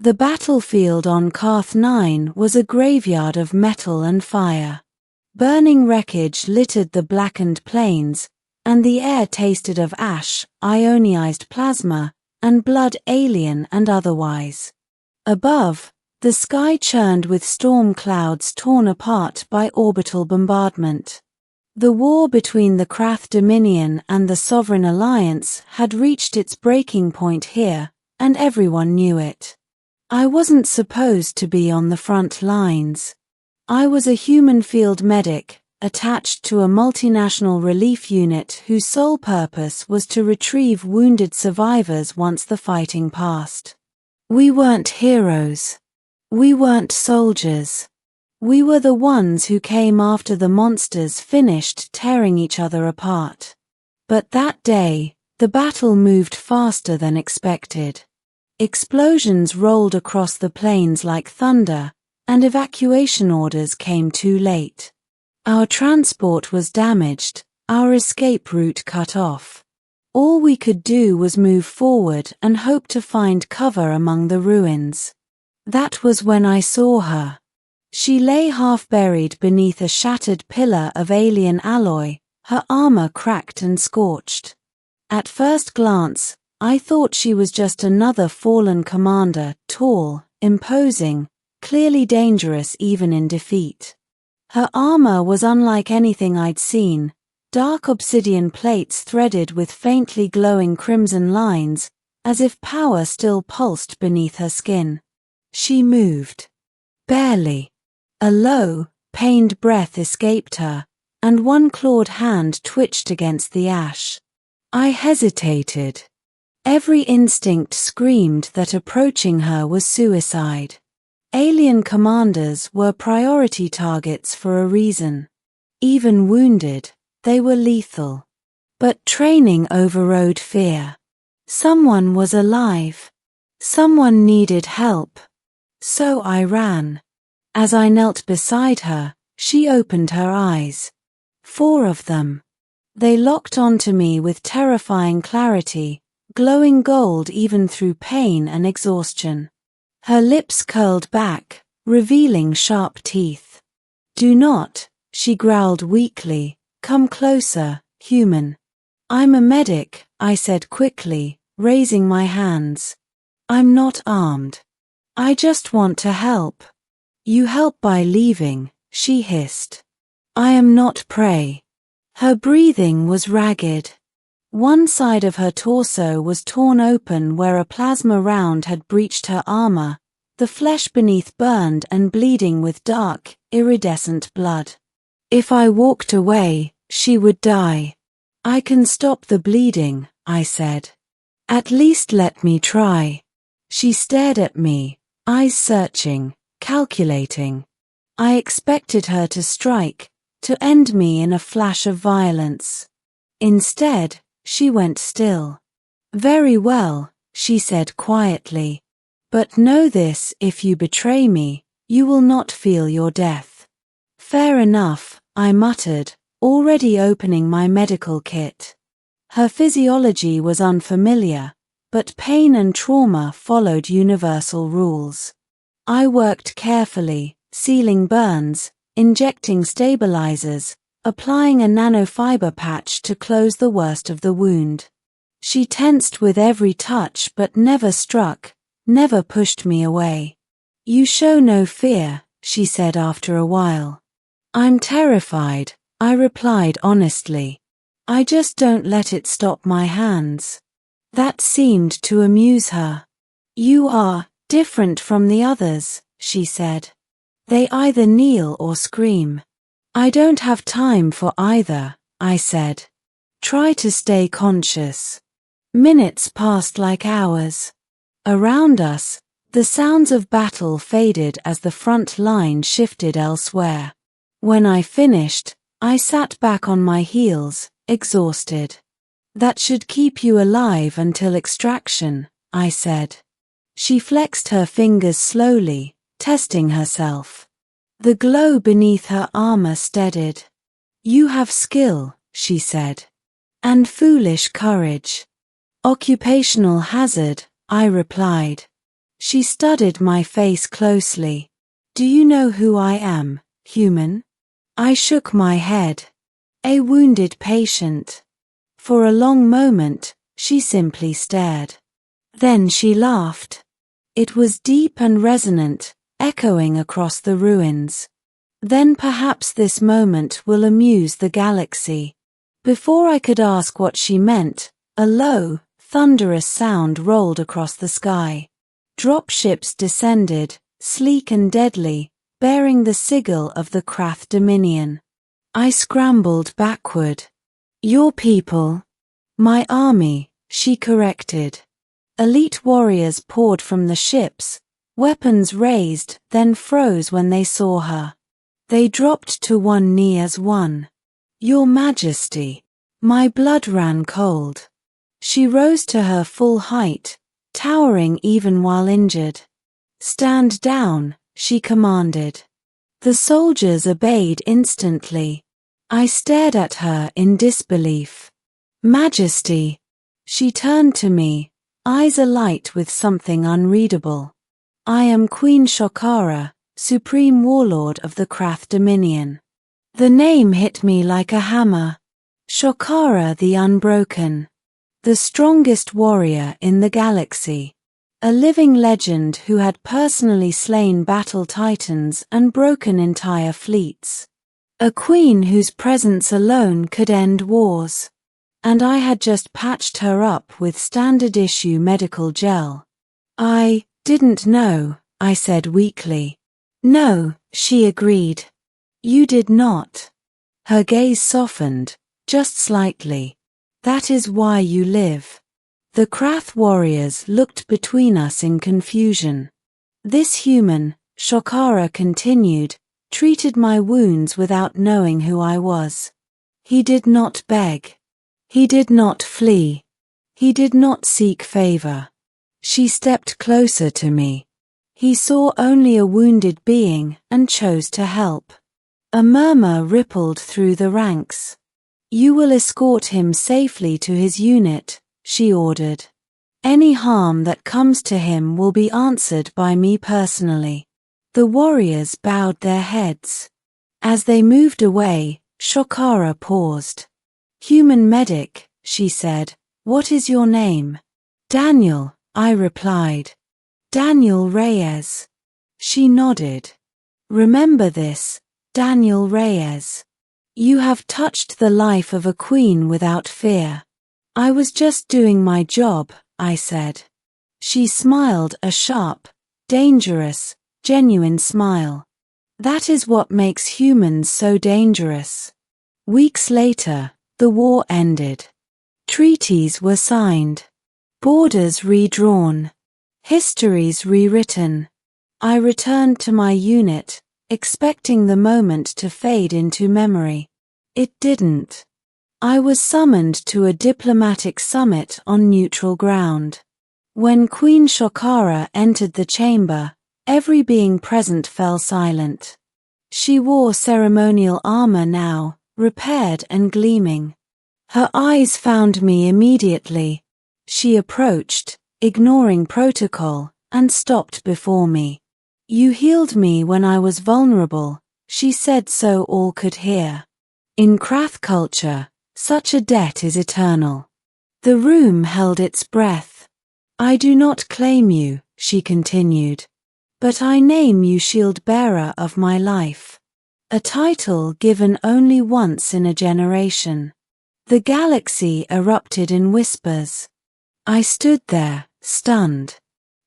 The battlefield on Karth 9 was a graveyard of metal and fire. Burning wreckage littered the blackened plains, and the air tasted of ash, ionized plasma, and blood, alien and otherwise. Above, the sky churned with storm clouds torn apart by orbital bombardment. The war between the Krath Dominion and the Sovereign Alliance had reached its breaking point here, and everyone knew it. I wasn't supposed to be on the front lines. I was a human field medic, attached to a multinational relief unit whose sole purpose was to retrieve wounded survivors once the fighting passed. We weren't heroes. We weren't soldiers. We were the ones who came after the monsters finished tearing each other apart. But that day, the battle moved faster than expected. Explosions rolled across the plains like thunder, and evacuation orders came too late. Our transport was damaged, our escape route cut off. All we could do was move forward and hope to find cover among the ruins. That was when I saw her. She lay half-buried beneath a shattered pillar of alien alloy, her armor cracked and scorched. At first glance, I thought she was just another fallen commander, tall, imposing, clearly dangerous even in defeat. Her armor was unlike anything I'd seen, dark obsidian plates threaded with faintly glowing crimson lines, as if power still pulsed beneath her skin. She moved. Barely. A low, pained breath escaped her, and one clawed hand twitched against the ash. I hesitated. Every instinct screamed that approaching her was suicide. Alien commanders were priority targets for a reason. Even wounded, they were lethal. But training overrode fear. Someone was alive. Someone needed help. So I ran. As I knelt beside her, she opened her eyes. 4 of them. They locked onto me with terrifying clarity, glowing gold even through pain and exhaustion. Her lips curled back, revealing sharp teeth. "Do not," she growled weakly, "come closer, human." "I'm a medic," I said quickly, raising my hands. "I'm not armed. I just want to help." "You help by leaving," she hissed. "I am not prey." Her breathing was ragged. One side of her torso was torn open where a plasma round had breached her armor, the flesh beneath burned and bleeding with dark, iridescent blood. If I walked away, she would die. "I can stop the bleeding," I said. "At least let me try." She stared at me, eyes searching, calculating. I expected her to strike, to end me in a flash of violence. Instead, she went still. "Very well," she said quietly. "But know this, if you betray me, you will not feel your death." "Fair enough," I muttered, already opening my medical kit. Her physiology was unfamiliar, but pain and trauma followed universal rules. I worked carefully, sealing burns, injecting stabilizers, applying a nanofiber patch to close the worst of the wound. She tensed with every touch but never struck, never pushed me away. "You show no fear," she said after a while. "I'm terrified," I replied honestly. "I just don't let it stop my hands." That seemed to amuse her. "You are different from the others," she said. "They either kneel or scream." "I don't have time for either," I said. "Try to stay conscious." Minutes passed like hours. Around us, the sounds of battle faded as the front line shifted elsewhere. When I finished, I sat back on my heels, exhausted. "That should keep you alive until extraction," I said. She flexed her fingers slowly, testing herself. The glow beneath her armor steadied. "You have skill," she said. "And foolish courage." "Occupational hazard," I replied. She studied my face closely. Do you know who I am, human? I shook my head. A wounded patient. For a long moment, she simply stared. Then she laughed. It was deep and resonant, echoing across the ruins. Then perhaps this moment will amuse the galaxy. Before I could ask what she meant, a low, thunderous sound rolled across the sky. Dropships descended, sleek and deadly, bearing the sigil of the Krath Dominion. I scrambled backward. Your people. My army, she corrected. Elite warriors poured from the ships, weapons raised, then froze when they saw her. They dropped to one knee as one. Your Majesty. My blood ran cold. She rose to her full height, towering even while injured. Stand down, she commanded. The soldiers obeyed instantly. I stared at her in disbelief. Majesty. She turned to me, eyes alight with something unreadable. I am Queen Shokara, Supreme Warlord of the Krath Dominion. The name hit me like a hammer. Shokara the Unbroken. The strongest warrior in the galaxy. A living legend who had personally slain battle titans and broken entire fleets. A queen whose presence alone could end wars. And I had just patched her up with standard-issue medical gel. I didn't know, I said weakly. No, she agreed. You did not. Her gaze softened, just slightly. That is why you live. The Krath warriors looked between us in confusion. This human, Shokara continued, treated my wounds without knowing who I was. He did not beg. He did not flee. He did not seek favor. She stepped closer to me. He saw only a wounded being and chose to help. A murmur rippled through the ranks. You will escort him safely to his unit, she ordered. Any harm that comes to him will be answered by me personally. The warriors bowed their heads. As they moved away, Shokara paused. Human medic, she said, what is your name? Daniel, I replied. Daniel Reyes. She nodded. Remember this, Daniel Reyes. You have touched the life of a queen without fear. I was just doing my job, I said. She smiled a sharp, dangerous, genuine smile. That is what makes humans so dangerous. Weeks later, the war ended. Treaties were signed. Borders redrawn. Histories rewritten. I returned to my unit, expecting the moment to fade into memory. It didn't. I was summoned to a diplomatic summit on neutral ground. When Queen Shokara entered the chamber, every being present fell silent. She wore ceremonial armor now, repaired and gleaming. Her eyes found me immediately. She approached, ignoring protocol, and stopped before me. You healed me when I was vulnerable, she said so all could hear. In Krath culture, such a debt is eternal. The room held its breath. I do not claim you, she continued, but I name you shield bearer of my life. A title given only once in a generation. The galaxy erupted in whispers. I stood there, stunned.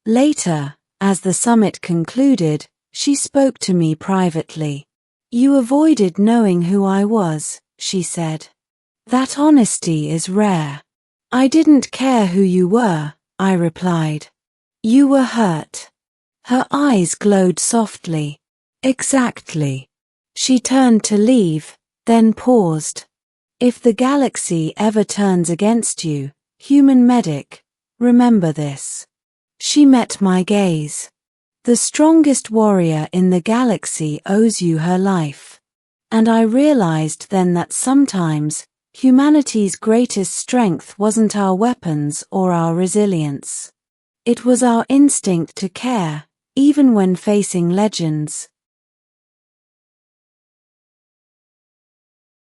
Later, as the summit concluded, she spoke to me privately. You avoided knowing who I was, she said. That honesty is rare. I didn't care who you were, I replied. You were hurt. Her eyes glowed softly. Exactly. She turned to leave, then paused. If the galaxy ever turns against you, human medic, remember this. She met my gaze. The strongest warrior in the galaxy owes you her life. And I realized then that sometimes, humanity's greatest strength wasn't our weapons or our resilience. It was our instinct to care, even when facing legends.